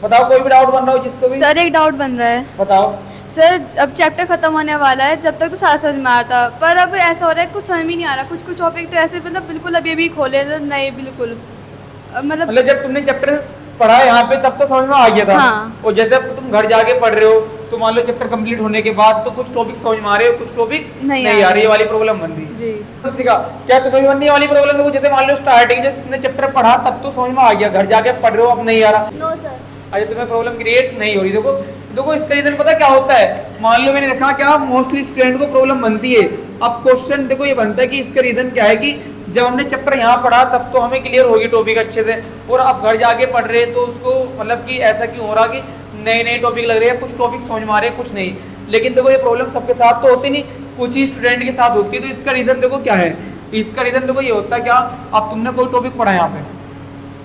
बताओ, कोई भी डाउट बन रहा हो जिसको भी। सर एक डाउट बन रहा है। बताओ। सर अब चैप्टर खत्म होने वाला है, जब तक तो सारा समझ में आ रहा था, पर अब ऐसा हो रहा है कुछ समझ में नहीं आ रहा। कुछ कुछ टॉपिक तो ऐसे मतलब बिल्कुल अभी अभी खोले नए बिल्कुल मतलब। मतलब जब तुमने चैप्टर पढ़ा यहाँ पे तब तो समझ में आ गया था। हाँ। और जैसे अब तुम घर जाके पढ़ रहे हो तो मान लो चैप्टर कंप्लीट होने के बाद तो कुछ टॉपिक समझ में आ रहे हो, कुछ टॉपिक नहीं आ रही, ये वाली प्रॉब्लम बन रही जी। है। क्या तुम्हें भी बननी है वाली प्रॉब्लम? देखो जैसे मान लो स्टार्टिंग जब तुमने चैप्टर पढ़ा तब तो समझ में आ गया, घर जाके पढ़ रहे हो अब नहीं आ रहा। No sir. अच्छा, तुम्हें प्रॉब्लम क्रिएट नहीं हो रही। देखो देखो इसका रीजन पता क्या होता है? मान लो मैंने देखा क्या मोस्टली स्टूडेंट को प्रॉब्लम बनती है। अब क्वेश्चन देखो ये बनता है कि इसका रीजन क्या है कि जब हमने चैप्टर यहाँ पढ़ा तब तो हमें क्लियर होगी टॉपिक अच्छे से, और अब घर जाके पढ़ रहे हैं तो उसको मतलब कि ऐसा क्यों हो रहा कि नए नए टॉपिक लग रहे हैं, कुछ टॉपिक समझ में आ रहे हैं कुछ नहीं। लेकिन देखो ये प्रॉब्लम सबके साथ तो होती नहीं, कुछ ही स्टूडेंट के साथ होती है। तो इसका रीजन देखो क्या है? इसका रीजन देखो ये होता है क्या, अब तुमने कोई टॉपिक पढ़ा यहाँ पे,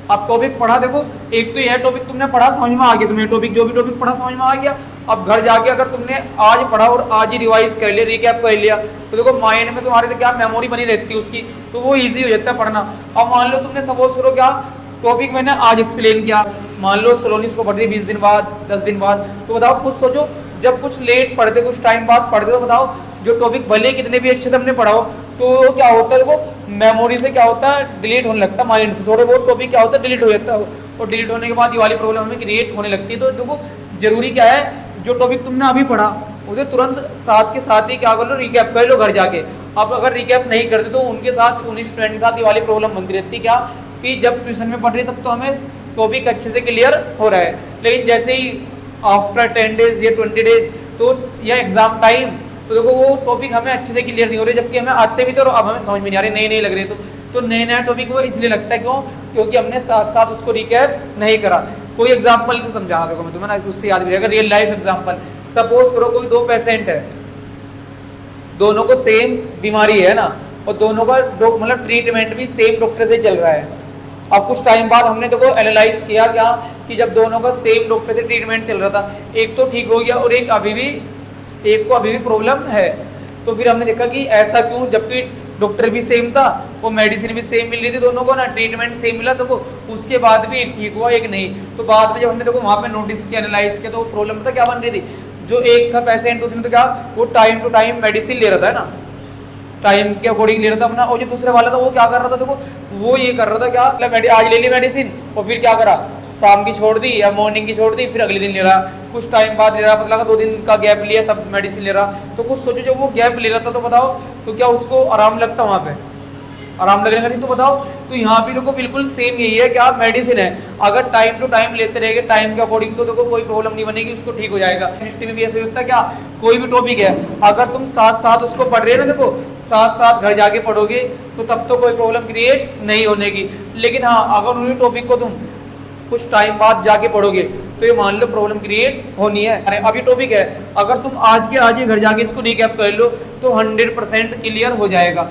अब टॉपिक पढ़ा, देखो एक तो यह टॉपिक तुमने पढ़ा समझ में आ गया, तुम्हें टॉपिक जो भी टॉपिक पढ़ा समझ में आ गया। अब घर जाके अगर तुमने आज पढ़ा और आज ही रिवाइज कर लिया, रिकैप कर लिया, तो देखो माइंड में तुम्हारे तो क्या मेमोरी बनी रहती है उसकी, तो वो इजी हो जाता है पढ़ना। अब मान लो तुमने सपोज करो क्या टॉपिक मैंने आज एक्सप्लेन किया, मान लो सलोनीस को पढ़ रही 20 दिन बाद 10 दिन बाद, तो बताओ खुद सोचो जब कुछ लेट पढ़ते कुछ टाइम बाद पढ़ते तो बताओ जो टॉपिक भले कितने भी अच्छे से हमने पढ़ाओ तो क्या होता है देखो मेमोरी से क्या होता है डिलीट होने लगता है, माइंड से थोड़े बहुत टॉपिक क्या होता है डिलीट हो जाता है, और डिलीट होने के बाद ये वाली प्रॉब्लम हमें क्रिएट होने लगती है। तो देखो जरूरी क्या है, जो टॉपिक तुमने अभी पढ़ा उसे तुरंत साथ के साथ ही क्या कर लो, रिकैप कर लो घर जाके। अब अगर रिकैप नहीं करते तो उनके साथ उन स्टूडेंट के साथ ये वाली प्रॉब्लम बनती रहती है क्या कि जब ट्यूशन में पढ़ रही तब तो हमें टॉपिक अच्छे से क्लियर हो रहा है, लेकिन जैसे ही आफ्टर 10 डेज या 20 डेज तो या एग्जाम टाइम तो देखो वो टॉपिक हमें अच्छे से क्लियर नहीं हो रहे, जबकि हमें आते भी तो अब हमें समझ में नहीं आ रहे, नए नए लग रहे। तो नए नया टॉपिक वो इसलिए लगता है क्यों, क्योंकि हमने साथ साथ उसको रिकैप नहीं करा। कोई एग्जांपल से समझाना देखो मैं तुम्हें ना, उससे याद भी रहेगा। रियल लाइफ एग्जांपल, सपोज करो कोई दो पेशेंट है, दोनों को सेम बीमारी है ना, और दोनों का मतलब ट्रीटमेंट भी सेम डॉक्टर से चल रहा है। अब कुछ टाइम बाद हमने देखो एनालाइज किया क्या कि जब दोनों का सेम डॉक्टर से ट्रीटमेंट चल रहा था, एक तो ठीक हो गया और एक को अभी भी प्रॉब्लम है। तो फिर हमने देखा कि ऐसा क्यों, जबकि डॉक्टर भी सेम था, वो मेडिसिन भी सेम मिल रही थी दोनों को ना, ट्रीटमेंट सेम मिला, तो उसके बाद भी एक ठीक हुआ एक नहीं। तो बाद में जब हमने देखो वहाँ पे नोटिस किया एनालाइज किया तो प्रॉब्लम पता क्या बन रही थी, जो एक था पेशेंट उसने तो क्या वो टाइम टू टाइम मेडिसिन ले रहा था ना, टाइम के अकॉर्डिंग ले रहा था अपना, और जो दूसरे वाला था वो क्या कर रहा था देखो, वो ये कर रहा था क्या मतलब आज ले ली मेडिसिन और फिर क्या करा, शाम की छोड़ दी या मॉर्निंग की छोड़ दी, फिर अगले दिन ले रहा, कुछ टाइम बाद ले रहा, पता लगा 2 दिन का गैप लिया तब मेडिसिन ले रहा। तो कुछ सोचो जब वो गैप ले रहा था तो बताओ तो क्या उसको आराम लगता वहाँ पे, आराम लगने का नहीं। तो बताओ तो यहाँ भी देखो बिल्कुल सेम यही है कि आप मेडिसिन है, अगर टाइम टू टाइम लेते रहेंगे टाइम के अकॉर्डिंग तो देखो कोई प्रॉब्लम नहीं बनेगी, उसको ठीक हो जाएगा। हिस्ट्री में भी ऐसा होता है क्या, कोई भी टॉपिक है अगर तुम साथ साथ उसको पढ़ रहे हो ना, देखो साथ साथ घर जाके पढ़ोगे तो तब तो कोई प्रॉब्लम क्रिएट नहीं होने की। लेकिन हाँ अगर उन्हीं टॉपिक को तुम कुछ टाइम बाद जाके पढ़ोगे तो ये मान लो प्रॉब्लम क्रिएट होनी है। अरे अब ये टॉपिक है, अगर तुम आज के आज ही घर जाके इसको रिकैप कर लो तो 100% क्लियर हो जाएगा।